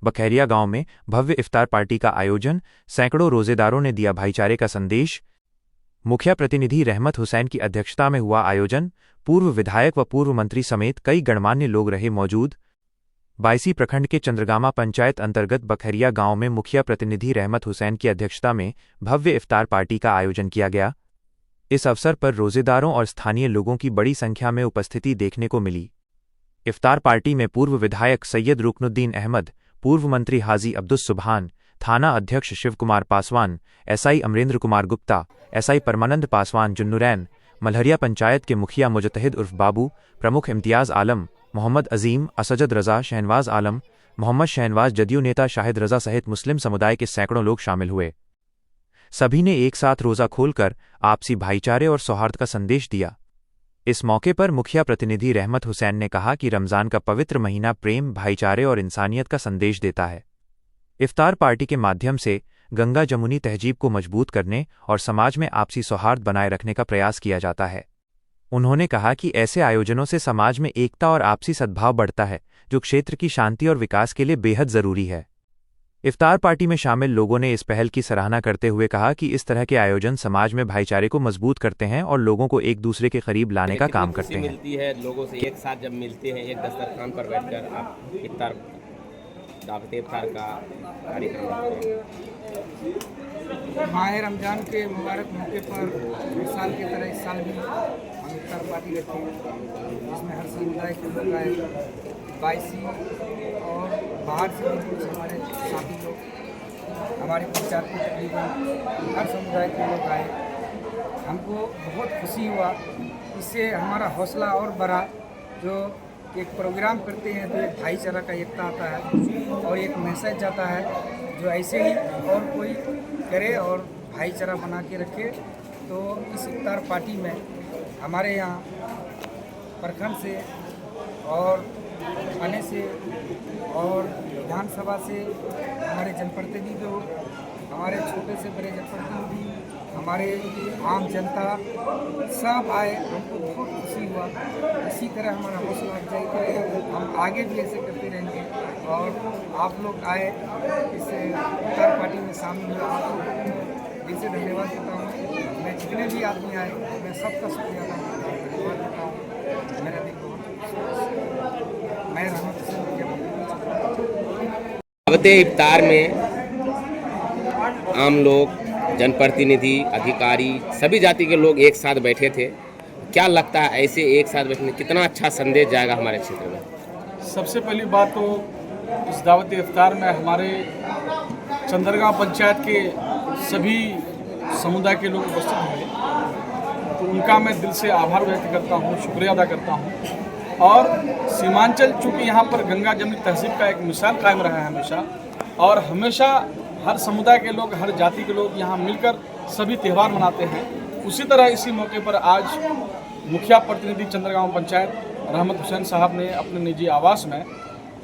बखैरिया गांव में भव्य इफ्तार पार्टी का आयोजन, सैकड़ों रोजेदारों ने दिया भाईचारे का संदेश। मुखिया प्रतिनिधि रहमत हुसैन की अध्यक्षता में हुआ आयोजन, पूर्व विधायक व पूर्व मंत्री समेत कई गणमान्य लोग रहे मौजूद। बायसी प्रखंड के चंद्रगामा पंचायत अंतर्गत बखैरिया गांव में मुखिया प्रतिनिधि रहमत हुसैन की अध्यक्षता में भव्य इफ्तार पार्टी का आयोजन किया गया। इस अवसर पर रोजेदारों और स्थानीय लोगों की बड़ी संख्या में उपस्थिति देखने को मिली। इफ्तार पार्टी में पूर्व विधायक सैयद रुकनुद्दीन अहमद, पूर्व मंत्री हाजी अब्दुस सुबहान, थाना अध्यक्ष शिवकुमार पासवान, एसआई अमरेंद्र कुमार गुप्ता, एसआई परमानंद पासवान जुन्नुरैन, मल्हरिया पंचायत के मुखिया मुजतहिद उर्फ बाबू, प्रमुख इम्तियाज आलम, मोहम्मद अजीम, असजद रजा, शहनवाज आलम, मोहम्मद शहनवाज, जदयू नेता शाहिद रजा सहित मुस्लिम समुदाय के सैकड़ों लोग शामिल हुए। सभी ने एक साथ रोज़ा खोलकर आपसी भाईचारे और सौहार्द का संदेश दिया। इस मौके पर मुखिया प्रतिनिधि रहमत हुसैन ने कहा कि रमज़ान का पवित्र महीना प्रेम, भाईचारे और इंसानियत का संदेश देता है। इफ्तार पार्टी के माध्यम से गंगा जमुनी तहजीब को मजबूत करने और समाज में आपसी सौहार्द बनाए रखने का प्रयास किया जाता है। उन्होंने कहा कि ऐसे आयोजनों से समाज में एकता और आपसी सद्भाव बढ़ता है, जो क्षेत्र की शांति और विकास के लिए बेहद ज़रूरी है। इफ्तार पार्टी में शामिल लोगों ने इस पहल की सराहना करते हुए कहा कि इस तरह के आयोजन समाज में भाईचारे को मजबूत करते हैं और लोगों को एक दूसरे के करीब लाने का काम करते हैं। मिलती है लोगों से एक साथ जब मिलते हैं, एक दस्तरखान पर बैठकर आप दावत इफ्तार का कार्यक्रम रखते हैं। माह रमज़ान के मुबारक मौके पर हर साल की तरह इस साल भी हम इफ्तार पार्टी रखी जिसमें हर समुदाय के लोग आए, बायसी और बाहर से भी कुछ हमारे साथी लोग, हमारे पंचायत के तकरीबन हर समुदाय के लोग आए। हमको बहुत खुशी हुआ, इससे हमारा हौसला और बढ़ा। जो एक प्रोग्राम करते हैं तो एक भाईचारा का एकता आता है और एक मैसेज जाता है, जो ऐसे ही और कोई करे और भाईचारा बना के रखे। तो इस इफ्तार पार्टी में हमारे यहाँ प्रखंड से और थाने से और विधानसभा से हमारे जनप्रतिनिधि लोग, हमारे छोटे से बड़े जनप्रतिनिधि, हमारे आम जनता सब आए। हमको बहुत खुशी हुआ। इसी तरह हमारा हौसला अफजाई करेगा, हम आगे भी ऐसे करते रहेंगे। और आप लोग आए इस इफ्तार पार्टी में शामिल हुए, आप लोगों को दिल से धन्यवाद देता हूँ। मैं जितने भी आदमी आए मैं सबका शुक्रिया अदा धन्यवाद देता हूँ। मेरा दिल बहुत मैं रहमत हुसैन दावत इफ्तार में आम लोग, जनप्रतिनिधि, अधिकारी, सभी जाति के लोग एक साथ बैठे थे। क्या लगता है ऐसे एक साथ बैठने कितना अच्छा संदेश जाएगा हमारे क्षेत्र में? सबसे पहली बात तो इस दावत इफ्तार में हमारे चंद्रगांव पंचायत के सभी समुदाय के लोग उपस्थित हुए, तो उनका मैं दिल से आभार व्यक्त करता हूँ, शुक्रिया अदा करता हूँ। और सीमांचल चूँकि यहाँ पर गंगा जमुनी तहजीब का एक मिसाल कायम रहा है हमेशा, और हमेशा हर समुदाय के लोग, हर जाति के लोग यहाँ मिलकर सभी त्यौहार मनाते हैं। उसी तरह इसी मौके पर आज मुखिया प्रतिनिधि चंद्रगांव पंचायत रहमत हुसैन साहब ने अपने निजी आवास में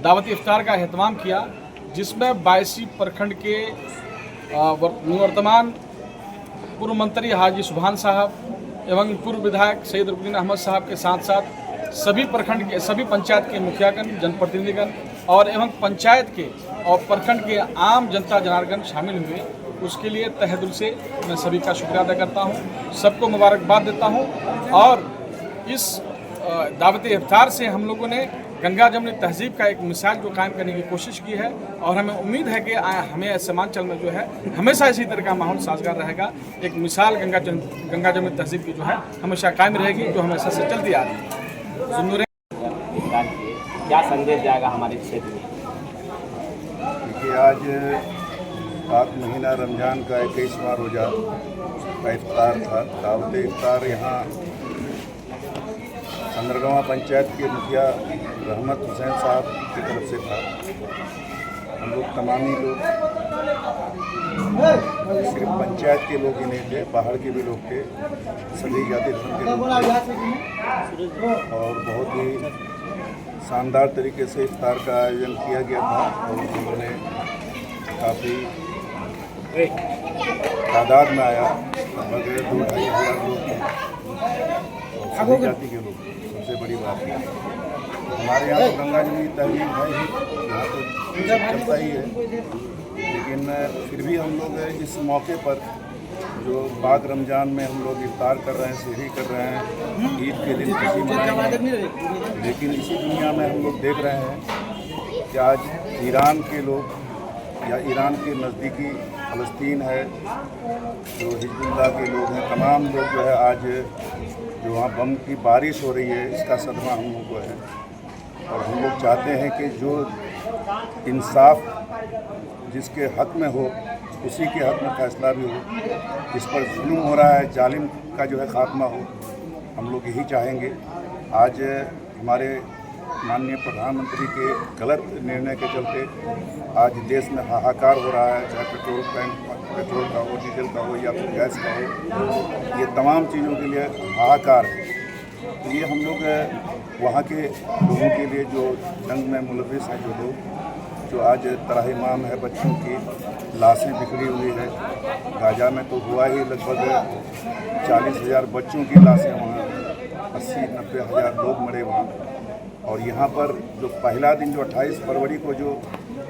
दावत इफ्तार का एहतमाम किया, जिसमें बायसी प्रखंड के निवर्तमान पूर्व मंत्री हाजी सुबहान साहब एवं पूर्व विधायक सैयद रुकनुद्दीन अहमद साहब के साथ साथ सभी प्रखंड के, सभी पंचायत के मुखियागण, जनप्रतिनिधिगण और एवं पंचायत के और प्रखंड के आम जनता जनार्दन शामिल हुए। उसके लिए तहे दिल से मैं सभी का शुक्रिया अदा करता हूँ, सबको मुबारकबाद देता हूँ। और इस दावत इफ्तार से हम लोगों ने गंगा जमुनी तहजीब का एक मिसाल जो कायम करने की कोशिश की है, और हमें उम्मीद है कि हमें सीमांचल में जो है हमेशा इसी तरह का माहौल साजगार रहेगा। एक मिसाल गंगा जमुनी तहजीब की जो है हमेशा कायम रहेगी, जो हमेशा से चलती आ रही है। क्या संदेश जाएगा हमारे क्षेत्र में? देखिए, आज पाक महीना रमज़ान का 21वां रोज़ा का इफ्तार था। दावत इफ्तार यहाँ चंद्रगांव पंचायत के मुखिया रहमत हुसैन साहब की तरफ से था। हम लोग तमामी लोग, सिर्फ पंचायत के लोग ही नहीं थे, बाहर के भी लोग थे, सभी जाति धर्म के लोग थे। और बहुत ही शानदार तरीके से इफ्तार का आयोजन किया गया था और उन्होंने काफ़ी तादाद में आया, लगभग 2-2.5 हज़ार लोग थे, सभी जाति के लोग। सबसे बड़ी बात है हमारे यहाँ तो गंगा जमुनी तहजीब है ही, यहाँ तो चलता ही है, लेकिन फिर भी हम लोग इस मौके पर जो पाक रमज़ान में हम लोग इफ्तार कर रहे हैं, सहरी कर रहे हैं, ईद के दिन खुशी मनाएंगे। लेकिन इसी दुनिया में हम लोग देख रहे हैं कि आज ईरान के लोग या ईरान के नज़दीकी फ़लस्तीन है, जो हिजबुल्लाह के लोग हैं, तमाम लोग जो है आज जो वहाँ बम की बारिश हो रही है, इसका सदमा हम लोग को है। और हम लोग चाहते हैं कि जो इंसाफ जिसके हक़ में हो उसी के हक़ में फ़ैसला भी हो। जिस पर जुल्म हो रहा है, जालिम का जो है ख़ात्मा हो, हम लोग यही चाहेंगे। आज हमारे माननीय प्रधानमंत्री के गलत निर्णय के चलते आज देश में हाहाकार हो रहा है, चाहे पेट्रोल का हो, डीजल का हो या फिर गैस का हो, ये तमाम चीज़ों के लिए हाहाकार है। तो ये हम लोग वहाँ के लोगों के लिए जो जंग में मुलविस हैं, जो लोग जो आज तराहिमाम है, बच्चों की लाशें बिखरी हुई है। गाजा में तो हुआ ही लगभग 40,000 बच्चों की लाशें वहाँ, 80-90 हज़ार लोग मरे वहाँ। और यहाँ पर जो पहला दिन जो 28 फरवरी को जो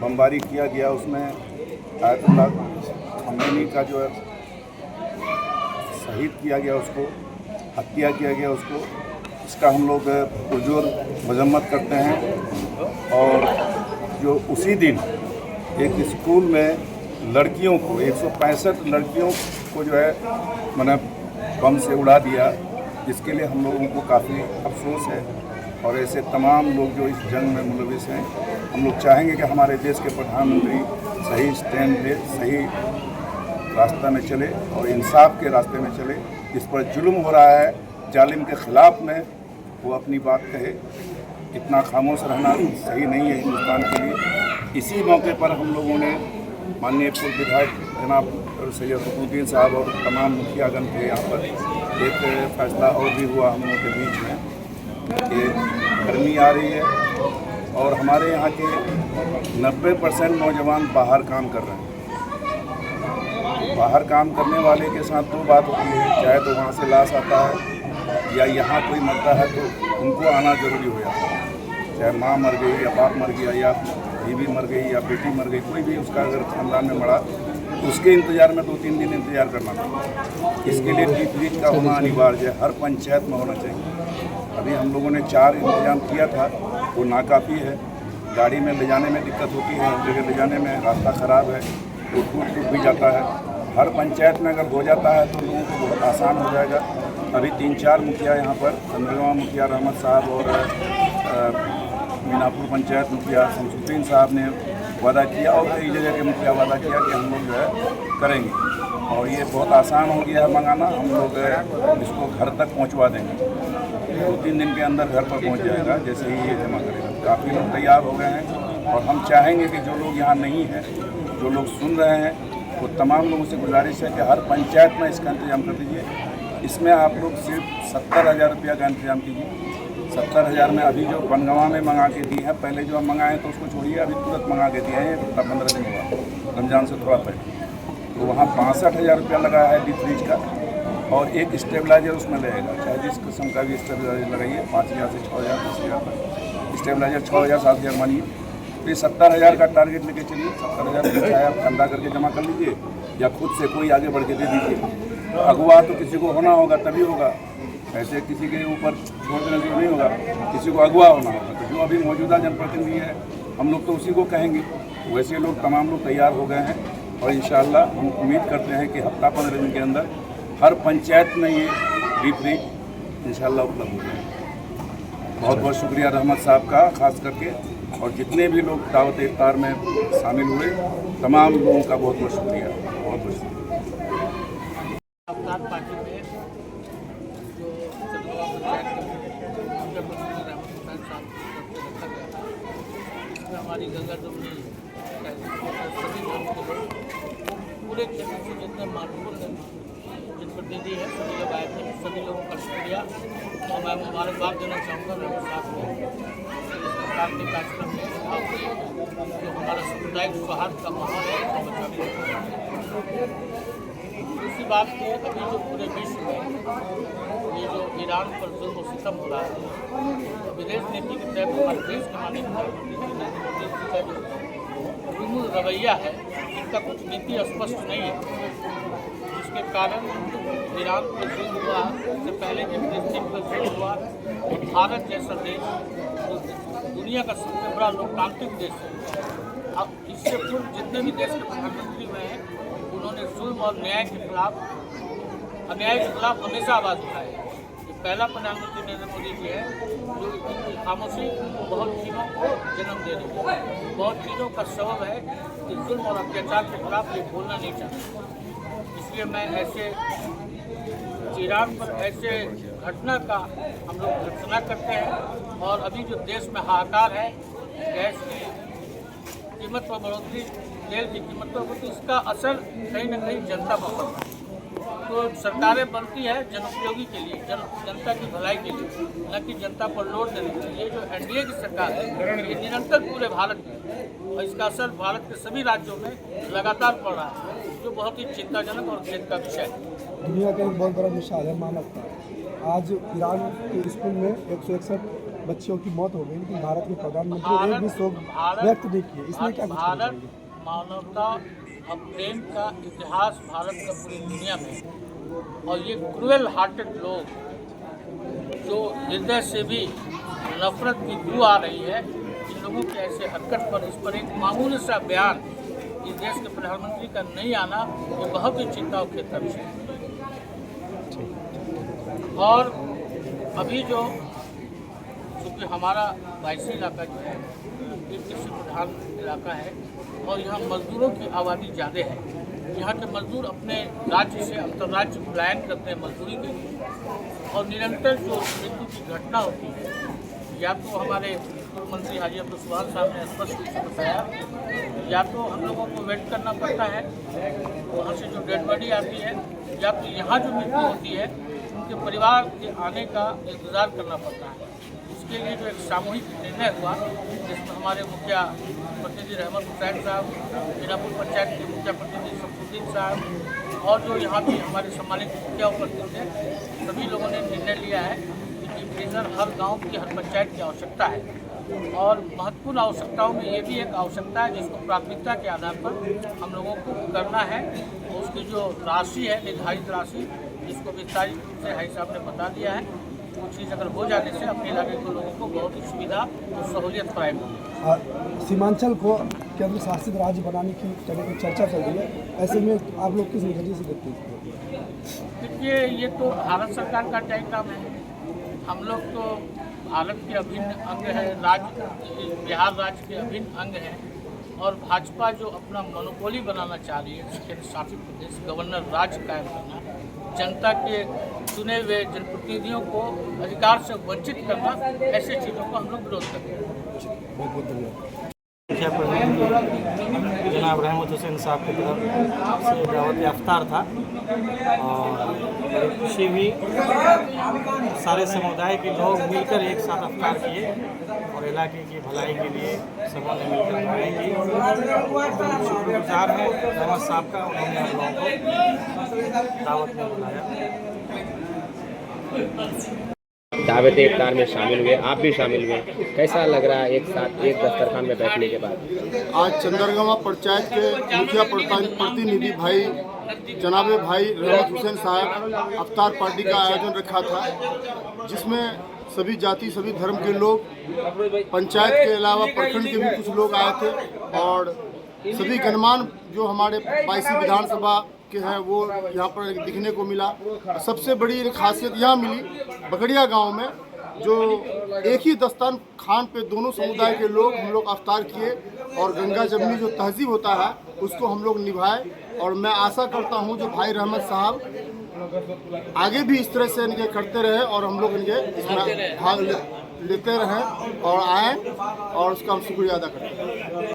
बमबारी किया गया, उसमें आयतुल्लाह खमैनी का जो शहीद किया गया, उसको हत्या किया गया, उसको इसका हम लोग पुरजोर मजम्मत करते हैं। और जो उसी दिन एक स्कूल में लड़कियों को 165 लड़कियों को जो है मैंने बम से उड़ा दिया, जिसके लिए हम लोगों को काफ़ी अफसोस है। और ऐसे तमाम लोग जो इस जंग में मुलविस हैं, हम लोग चाहेंगे कि हमारे देश के प्रधानमंत्री सही स्टैंड ले, सही रास्ता में चले और इंसाफ के रास्ते में चले। जिस पर जुल्म हो रहा है, जालिम के ख़िलाफ़ में वो अपनी बात कहे। इतना खामोश रहना सही नहीं है हिंदुस्तान के लिए। इसी मौके पर हम लोगों ने माननीय पूर्व विधायक जनाब सैयद रुकनुद्दीन साहब और तमाम मुखियागण थे यहाँ पर, एक फैसला और भी हुआ हम लोगों के बीच में कि गर्मी आ रही है और हमारे यहाँ के 90% नौजवान बाहर काम कर रहे हैं। बाहर काम करने वाले के साथ दो बात होती है, चाहे तो वहाँ से लाश आता है या यहाँ कोई मरता है तो उनको आना ज़रूरी हो जाता है। चाहे माँ मर गई या बाप मर गया या बीवी मर गई या बेटी मर गई, कोई भी उसका अगर खानदान में मरा तो उसके इंतज़ार में 2-3 दिन इंतज़ार करना पड़ता है। इसके लिए डीपीएच का होना अनिवार्य है, हर पंचायत में होना चाहिए। अभी हम लोगों ने 4 इंतजाम किया था, वो नाकाफ़ी है। गाड़ी में ले जाने में दिक्कत होती है, हर जगह ले जाने में रास्ता ख़राब है, तो टूट भी जाता है। हर पंचायत में अगर हो जाता है तो लोगों को बहुत आसान हो जाएगा। अभी 3-4 मुखिया यहाँ पर, संदरगांव मुखिया रहमत साहब और मीनापुर पंचायत मुखिया शमसुद्दीन साहब ने वादा किया और कई जगह के मुखिया वादा किया कि हम लोग जो है करेंगे। और ये बहुत आसान हो गया है मंगाना, हम लोग इसको घर तक पहुँचवा देंगे। 2-3 दिन के अंदर घर पर पहुँच जाएगा जैसे ही ये जमा करेगा। काफ़ी लोग तैयार हो गए हैं और हम चाहेंगे कि जो लोग यहाँ नहीं हैं, जो लोग सुन रहे हैं, वो तमाम लोगों से गुजारिश है कि हर पंचायत में इसका इंतजाम कर दीजिए। इसमें आप लोग सिर्फ 70,000 रुपया का इंतजाम कीजिए। 70,000 में अभी जो बनगवा में मंगा के दी है, पहले जो हम मंगाए तो उसको छोड़िए, अभी तुरंत मंगा के दिए हैं, 15 दिन हुआ रमज़ान से थोड़ा पहले। तो वहाँ 62,000 रुपया लगा है डीप फ्रिज का और एक स्टेबलाइजर उसमें लगेगा, चाहे जिस किस्म का भी स्टेबलाइजर लगाइए, 5,000 से 6,000 10,000 तक स्टेबलाइजर 6,000 7,000 मानिए। तो ये 70,000 का टारगेट लेके चलिए। 70,000 चाहे आप चंदा करके जमा कर लीजिए या खुद से कोई आगे बढ़ के दे दीजिए। अगुवा तो किसी को होना होगा तभी होगा, ऐसे किसी के ऊपर छोड़ देने से नहीं होगा, किसी को अगुवा होना होगा। तो जो अभी मौजूदा जनप्रतिनिधि है हम लोग तो उसी को कहेंगे। वैसे लोग तमाम लोग तैयार हो गए हैं और इंशाअल्लाह हम उम्मीद करते हैं कि हफ्ता 15 दिन के अंदर हर पंचायत में ये डीप फ्रिज इंशाअल्लाह उपलब्ध हो जाए। बहुत बहुत शुक्रिया रहमत साहब का खास करके, और जितने भी लोग दावत इफ्तार में शामिल हुए तमाम लोगों का बहुत बहुत शुक्रिया, बहुत बहुत शुक्रिया। अवतार पार्टी में जो चंद्रवा पंचायत के रहमत हुसैन साहब को रखा गया था, इसमें हमारी गंगा डुमनी सभी लोगों के लोग पूरे क्षेत्र से जितने महत्वपूर्ण जनप्रतिनिधि हैं सभी लोग आए थे। सभी लोगों का शुक्रिया और मैं मुबारकबाद देना चाहूँगा रहमत साहब को इस प्रकार के कार्यक्रम में जो हमारा सामुदायिक सौहार्द का माहौल है। दूसरी बात को अभी जो पूरे विश्व में ये जो ईरान पर जुल्म और सितम हो रहा है, विदेश नीति के तहत हमारे देश के माननीय प्रधानमंत्री नरेंद्र मोदी जी का जो रवैया है इनका कुछ नीति स्पष्ट नहीं है, जिसके कारण ईरान पर जुल्म हुआ, इससे पहले जब फिलिस्तीन पर जुल्म हुआ, भारत जैसा देश दुनिया का सबसे बड़ा लोकतांत्रिक देश है। अब इससे पूर्व जितने भी देश के प्रधानमंत्री हुए हैं उन्होंने जुल्म और अन्याय के खिलाफ हमेशा आवाज़ उठाई है। ये पहला प्रधानमंत्री नरेंद्र मोदी जी है जो इनकी खामोशी बहुत चीज़ों को जन्म दे रही है, बहुत चीज़ों का सबब है कि जुल्म और अत्याचार के खिलाफ ये बोलना नहीं चाहते। इसलिए मैं ऐसे ईरान पर ऐसे घटना का हम लोग भर्त्सना करते हैं। और अभी जो देश में हाहाकार है, गैस की कीमत पर बढ़ोतरी, तेल की कीमत पर बढ़ोतरी, इसका असर कहीं न कहीं जनता पर पड़ता है। तो सरकारें बनती है जनोपयोगी के लिए, जनता की भलाई के लिए, न कि जनता पर लोड देने के लिए। ये जो एनडीए की सरकार है ये निरंतर पूरे भारत में, और इसका असर भारत के सभी राज्यों में लगातार पड़ रहा है, जो बहुत ही चिंताजनक और खेद का विषय है। दुनिया का एक बहुत बड़ा मिसाल है मानवता। आज ईरान के स्कूल में 161 बच्चियों की मौत हो गई, लेकिन भारत के प्रधानमंत्री एक भी शोक व्यक्त नहीं किए। इसमें क्या भारत मानवता और प्रेम का इतिहास भारत का पूरी दुनिया में है। और ये क्रूएल हार्टेड लोग जो हृदय से भी नफरत की बू आ रही है, इन लोगों के ऐसे हरकत पर, इस पर एक मामूली सा बयान इस देश के प्रधानमंत्री का नहीं आना, ये बहुत ही चिंता और खेद का विषय है। और अभी जो चूँकि हमारा बाईसी इलाका जो है ये कृषि प्रधान इलाका है और यहाँ मजदूरों की आबादी ज़्यादा है। यहाँ के मजदूर अपने राज्य से अंतर्राज्य पलायन करते हैं मजदूरी के लिए, और निरंतर जो मृत्यु की घटना होती है, या तो हमारे पूर्व मंत्री हाजी अब्दुल सुभान साहब ने स्पष्ट रूप से बताया, या तो हम लोगों को वेट करना पड़ता है वहाँ से जो डेड बॉडी आती है, या तो यहाँ जो मृत्यु होती है उनके परिवार के आने का इंतज़ार करना पड़ता है। इसके लिए जो एक सामूहिक निर्णय हुआ, जिसमें हमारे मुखिया प्रतिनिधि रहमत हुसैन साहब, मीनापुर पंचायत के मुखिया प्रतिनिधि शमसुद्दीन साहब और जो यहाँ भी हमारे सम्मानित मुखिया उपस्थित थे, सभी लोगों ने निर्णय लिया है कि डिफ्रीजर हर गांव की, हर पंचायत की आवश्यकता है। और महत्वपूर्ण आवश्यकताओं में ये भी एक आवश्यकता है जिसको प्राथमिकता के आधार पर हम लोगों को करना है। उसकी जो राशि है, निर्धारित राशि, जिसको विस्तारित रूप से हाई साहब ने बता दिया है, वो चीज़ अगर हो जाने से अपने इलाके के लोगों को बहुत ही सुविधा और सहूलियत फराहम होगी। सीमांचल को केंद्र शासित राज्य बनाने की चर्चा चल रही है, ऐसे में आप लोग किस नजरिए से देखते हैं? देखिए, ये तो भारत सरकार का डायग्राम है। हम लोग तो भारत के अभिन्न अंग है, बिहार राज्य के अभिन्न अंग है, और भाजपा जो अपना मोनोपोली बनाना चाह रही है, केंद्र शासित प्रदेश गवर्नर राज्य कायम करना, जनता के चुने हुए जनप्रतिनिधियों को अधिकार से वंचित करना, ऐसे चीज़ों को हम लोग विरोध करते हैं। बहुत बहुत धन्यवाद। मुखिया प्रतिनिधि जनाब रहमत हुसैन साहब की तरफ से दावत इफ्तार था, और बड़ी खुशी हुई। सारे समुदाय के लोग मिलकर एक साथ इफ्तार किए और इलाके की भलाई के लिए सबों ने मिलकर दुआएं की। शुक्रगुजार हैं रहमत साहब का, उन्होंने हम लोगों को दावत में बुलाया। दावत इफ्तार में शामिल हुए, आप भी शामिल हुए, कैसा लग रहा है एक साथ एक दस्तरखान में बैठने के बाद? आज चंदरगामा पंचायत के मुखिया प्रतिनिधि भाई जनाब भाई रहमत हुसैन साहब अफ्तार पार्टी का आयोजन रखा था, जिसमें सभी जाति सभी धर्म के लोग, पंचायत के अलावा प्रखंड के भी कुछ लोग आए थे, और सभी गणमान्य जो हमारे 22 विधानसभा के हैं वो यहाँ पर दिखने को मिला। सबसे बड़ी खासियत यहाँ मिली बगड़िया गांव में, जो एक ही दस्तरखान खान पे दोनों समुदाय के लोग हम लोग अफ्तार किए, और गंगा जमनी जो तहजीब होता है उसको हम लोग निभाए। और मैं आशा करता हूँ जो भाई रहमत साहब आगे भी इस तरह से इनके करते रहे, और हम लोग इनके इसमें भाग लेते रहें और आएँ, और उसका हम शुक्रिया अदा करते हैं।